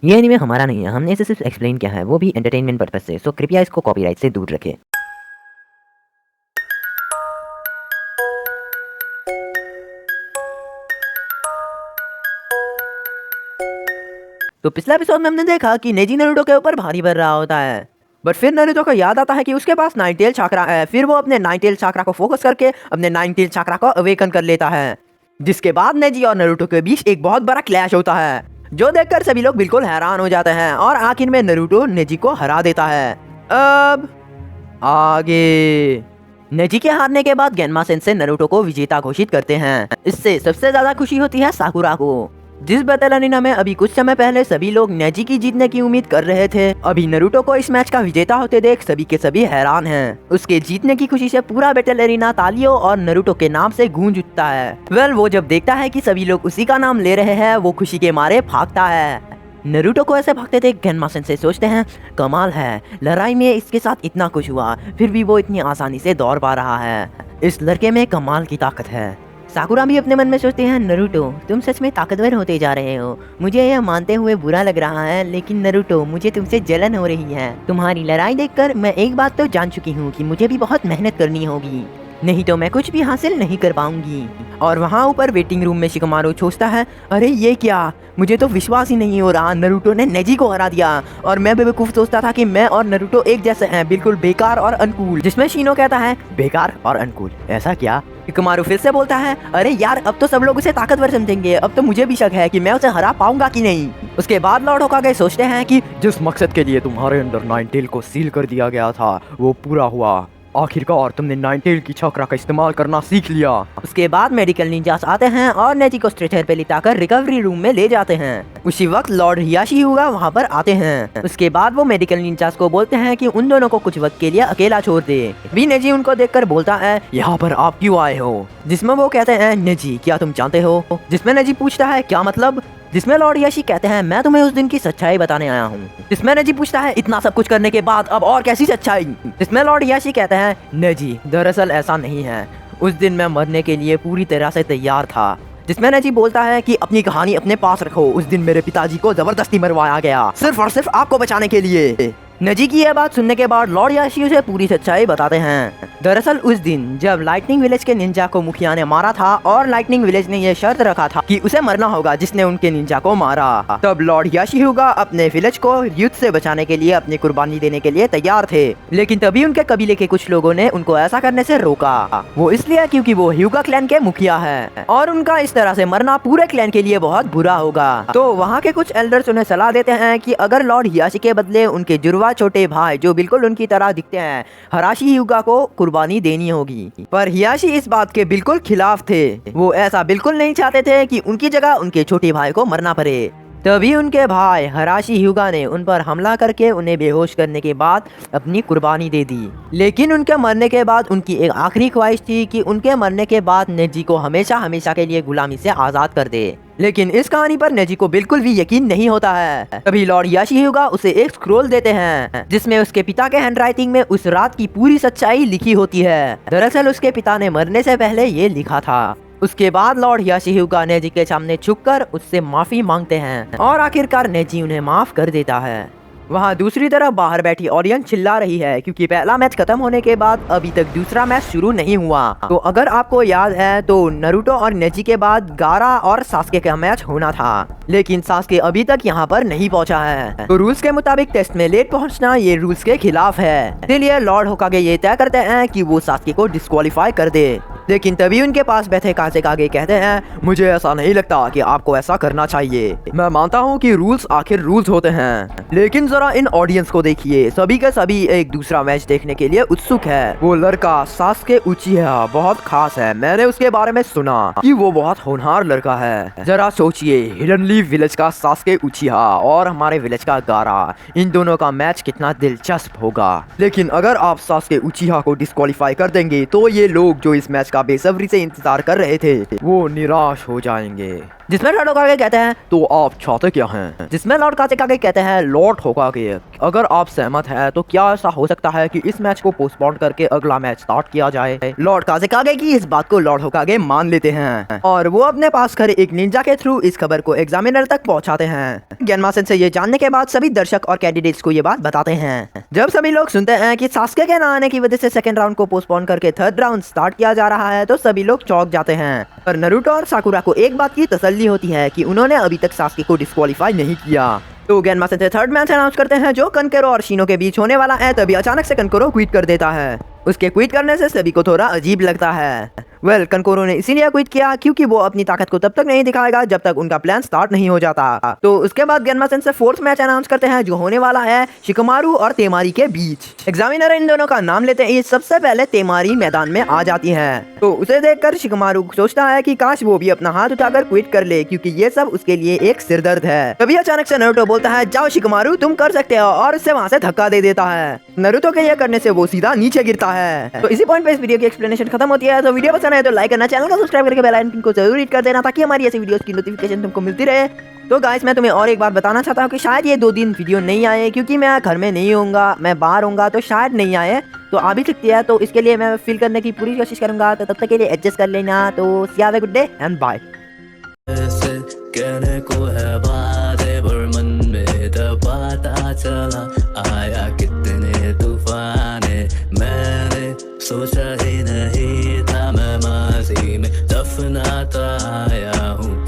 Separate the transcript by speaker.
Speaker 1: ये एनीमे हमारा नहीं है, हमने इसे सिर्फ एक्सप्लेन किया है, वो भी एंटरटेनमेंट पर्पस से, सो कृपया इसको कॉपीराइट से दूर रखें। तो पिछले एपिसोड में हमने देखा कि नेजी नारुतो के ऊपर भारी भर रहा होता है, बट फिर नारुतो को याद आता है कि उसके पास नाइन टेल चाक्रा है। फिर वो अपने नाइन टेल चाक्रा को फोकस करके अपने नाइन टेल चाक्रा को अवेकन कर लेता है, जिसके बाद नेजी और नारुतो के बीच एक बहुत बड़ा क्लैश होता है, जो देखकर सभी लोग बिल्कुल हैरान हो जाते हैं और आखिर में नारुतो नेजी को हरा देता है। अब आगे नेजी के हारने के बाद गेनमा सेंसेई नारुतो को विजेता घोषित करते हैं। इससे सबसे ज्यादा खुशी होती है साकुरा को, जिस बैटल अरेना में अभी कुछ समय पहले सभी लोग नेजी की जीतने की उम्मीद कर रहे थे। अभी नारुतो को इस मैच का विजेता होते देख सभी के सभी हैरान हैं। उसके जीतने की खुशी से पूरा बैटल अरेना तालियों और नारुतो के नाम से गूंज उठता है। वो जब देखता है कि सभी लोग उसी का नाम ले रहे हैं, वो खुशी के मारे भागता है। नारुतो को ऐसे भागते देख गेनमा सेंसेई सोचते हैं, कमाल है, लड़ाई में इसके साथ इतना कुछ हुआ, फिर भी वो इतनी आसानी से दौड़ पा रहा है। इस लड़के में कमाल की ताकत है। साकुरा भी अपने मन में सोचते हैं, नारुतो तुम सच में ताकतवर होते जा रहे हो। मुझे यह मानते हुए बुरा लग रहा है, लेकिन नारुतो मुझे तुमसे जलन हो रही है। तुम्हारी लड़ाई देखकर मैं एक बात तो जान चुकी हूँ कि मुझे भी बहुत मेहनत करनी होगी, नहीं तो मैं कुछ भी हासिल नहीं कर पाऊंगी। और वहाँ ऊपर वेटिंग रूम में शिकमारू सोचता है, अरे ये क्या, मुझे तो विश्वास ही नहीं हो रहा, नारुतो ने नेजी को हरा दिया। और मैं बेवकूफ सोचता था कि मैं और नारुतो एक जैसे हैं, बिल्कुल बेकार और अनकूल। जिसमें शीनो कहता है, बेकार और अनकूल, ऐसा क्या? शिकमारू फिर से बोलता है, अरे यार अब तो सब लोग उसे ताकतवर समझेंगे, अब तो मुझे भी शक है कि मैं उसे हरा पाऊंगा कि नहीं। उसके बाद लॉर्ड होकागे सोचते हैं कि जिस मकसद के लिए तुम्हारे अंदर नाइन टेल को सील कर दिया गया था वो पूरा हुआ। आखिरकार तुमने नाइन टेल की चक्रा का इस्तेमाल करना सीख लिया। उसके बाद मेडिकल निंजास आते हैं और नेजी को स्ट्रेचर पे लिटाकर रिकवरी रूम में ले जाते हैं। उसी वक्त लॉर्ड हियाशी हुगा वहाँ पर आते हैं। उसके बाद वो मेडिकल निंजास को बोलते हैं कि उन दोनों को कुछ वक्त के लिए अकेला छोड़ दे। भी नेजी उनको देखकर बोलता है, यहाँ पर आप क्यों आए हो? जिसमें वो कहते हैं, नेजी क्या तुम जानते हो? जिसमें नेजी पूछता है, क्या मतलब? जिसमें लॉर्ड हियाशी कहते हैं, मैं तुम्हें उस दिन की सच्चाई बताने आया हूँ। जिसमें नेजी पूछता है, इतना सब कुछ करने के बाद अब और कैसी सच्चाई? जिसमें लॉर्ड हियाशी कहते हैं, नेजी दरअसल ऐसा नहीं है, उस दिन मैं मरने के लिए पूरी तरह से तैयार था। जिसमें नेजी बोलता है कि अपनी कहानी अपने पास रखो, उस दिन मेरे पिताजी को जबरदस्ती मरवाया गया, सिर्फ और सिर्फ आपको बचाने के लिए। नेजी की यह बात सुनने के बाद लॉर्ड हियाशी उसे पूरी सच्चाई बताते हैं। दरअसल उस दिन जब लाइटनिंग विलेज के निंजा को मुखिया ने मारा था और लाइटनिंग विलेज ने यह शर्त रखा था कि उसे मरना होगा जिसने उनके निंजा को मारा, तब लॉर्ड हियाशी हुगा अपने विलेज को युद्ध से बचाने के लिए अपनी कुर्बानी देने के लिए तैयार थे। लेकिन तभी उनके कबीले के कुछ लोगों ने उनको ऐसा करने से रोका। वो इसलिए क्योंकि वो ह्यूगा क्लैन के मुखिया है और उनका इस तरह से मरना पूरे क्लैन के लिए बहुत बुरा होगा। तो वहाँ के कुछ एल्डर्स उन्हें सलाह देते हैं कि अगर लॉर्ड हियाशी के बदले उनके जुड़वा छोटे भाई जो बिल्कुल उनकी तरह दिखते हैं हराशी ह्यूगा को कुर्बानी देनी होगी। पर हियाशी इस बात के बिल्कुल खिलाफ थे। वो ऐसा बिल्कुल नहीं चाहते थे कि उनकी जगह उनके छोटे भाई को मरना पड़े। तभी उनके भाई हराशी ह्यूगा ने उन पर हमला करके उन्हें बेहोश करने के बाद अपनी कुर्बानी दे दी। लेकिन उनके मरने के बाद उनकी एक आखिरी ख्वाहिश थी कि उनके मरने के बाद नेजी को हमेशा हमेशा के लिए गुलामी से आजाद कर दे। लेकिन इस कहानी पर नेजी को बिल्कुल भी यकीन नहीं होता है। तभी लॉर्ड हियाशी हुगा उसे एक स्क्रोल देते हैं जिसमें उसके पिता के हैंडराइटिंग में उस रात की पूरी सच्चाई लिखी होती है। दरअसल उसके पिता ने मरने से पहले ये लिखा था। उसके बाद लॉर्ड हियाशी हुगा नेजी के सामने झुककर उससे माफी मांगते हैं और आखिरकार नेजी उन्हें माफ कर देता है। वहाँ दूसरी तरफ बाहर बैठी ऑडियंस चिल्ला रही है क्योंकि पहला मैच खत्म होने के बाद अभी तक दूसरा मैच शुरू नहीं हुआ। तो अगर आपको याद है तो नारुतो और नेजी के बाद गारा और सास्के का मैच होना था, लेकिन सास्के अभी तक यहाँ पर नहीं पहुँचा है। तो रूल्स के मुताबिक टेस्ट में लेट पहुँचना ये रूल्स के खिलाफ है, इसलिए लॉर्ड होकागे ये तय करते हैं कि वो सास्के को डिस्क्वालीफाई कर दे। लेकिन तभी उनके पास बैठे काज़ेकागे कहते हैं, मुझे ऐसा नहीं लगता कि आपको ऐसा करना चाहिए। मैं मानता हूँ कि रूल्स आखिर रूल्स होते हैं, लेकिन जरा इन ऑडियंस को देखिए, सभी के सभी एक दूसरा मैच देखने के लिए उत्सुक है। वो लड़का सास्के उचिहा बहुत खास है, मैंने उसके बारे में सुना कि वो बहुत होनहार लड़का है। जरा सोचिए, हिडन लीफ विलेज का सास्के उचिहा और हमारे विलेज का गारा, इन दोनों का मैच कितना दिलचस्प होगा। लेकिन अगर आप सास्के उचिहा को डिस्क्वालीफाई कर देंगे तो ये लोग जो इस मैच का बेसब्री से इंतजार कर रहे थे वो निराश हो जाएंगे। जिसमें लॉर्ड होकागे कहते हैं तो आप चाहते क्या हैं, जिसमें लॉर्ड काज़ेकागे कहते हैं लॉर्ड होकागे अगर आप सहमत हैं तो क्या ऐसा हो सकता है कि इस मैच को पोस्टपोन करके अगला मैच स्टार्ट किया जाए। लॉर्ड काज़ेकागे की इस बात को लॉर्ड होकागे मान लेते हैं और वो अपने पास खड़े एक निंजा के थ्रू इस खबर को एग्जामिनर तक पहुंचाते हैं। गेनमा सेंसेई ये जानने के बाद सभी दर्शक और कैंडिडेट्स को ये बात बताते हैं। जब सभी लोग सुनते हैं कि सास्के के ना आने की वजह से सेकंड राउंड को पोस्टपोन करके थर्ड राउंड स्टार्ट किया जा रहा है तो सभी लोग चौंक जाते हैं। पर नारुतो और साकुरा को एक बात की तसल्ली होती है कि उन्होंने अभी तक सास्के को डिस्क्वालीफाई नहीं किया। तो गेनमा सेंसेई थर्ड मैच अनाउंस करते हैं जो कनकेरो और शिनो के बीच होने वाला है। तभी अचानक से कनकेरो क्विट कर देता है। उसके क्विट करने से सभी को थोड़ा अजीब लगता है। कनकेरो ने इसीलिए क्विट किया क्योंकि वो अपनी ताकत को तब तक नहीं दिखाएगा जब तक उनका प्लान स्टार्ट नहीं हो जाता। तो उसके बाद गेनमा सेंसेई फोर्थ मैच अनाउंस करते हैं जो होने वाला है शिकोमारू और तेमारी के बीच। एग्जामिनर इन दोनों का नाम लेते ही सबसे पहले तेमारी मैदान में आ जाती है। तो उसे देखकर शिकोमारू सोचता है कि काश वो भी अपना हाथ उठाकर क्विट कर ले क्योंकि ये सब उसके लिए एक सिरदर्द है। तभी अचानक से नारुतो बोलता है जाओ शिकोमारू तुम कर सकते हो और उससे वहाँ से धक्का दे देता है। नारुतो के ये करने से वो सीधा नीचे गिरता है। तो इसी पॉइंट पे इस वीडियो की एक्सप्लेनेशन खत्म होती है। तो वीडियो पसंद है तो लाइक करना, चैनल को सब्सक्राइब करके बेल आइकन को जरूर हिट कर देना ताकि हमारी ऐसी वीडियोस की नोटिफिकेशन तुमको मिलती रहे। तो गाइस मैं तुम्हें और एक बात बताना चाहता हूँ कि शायद ये 2 दिन वीडियो नहीं आए क्योंकि मैं घर में नहीं होऊंगा, मैं बाहर होऊंगा तो शायद नहीं आए। तो आ भी सकती है तो इसके लिए मैं फील करने की पूरी कोशिश करूंगा। तो तब तक के लिए एडजस्ट कर लेना। तो see have a good day and bye.
Speaker 2: कहने को है बातें पर मन में तब पता चला आया कितने तूफाने मैंने सोचा ही नहीं था मैं माजी में दफनाता आया हूँ।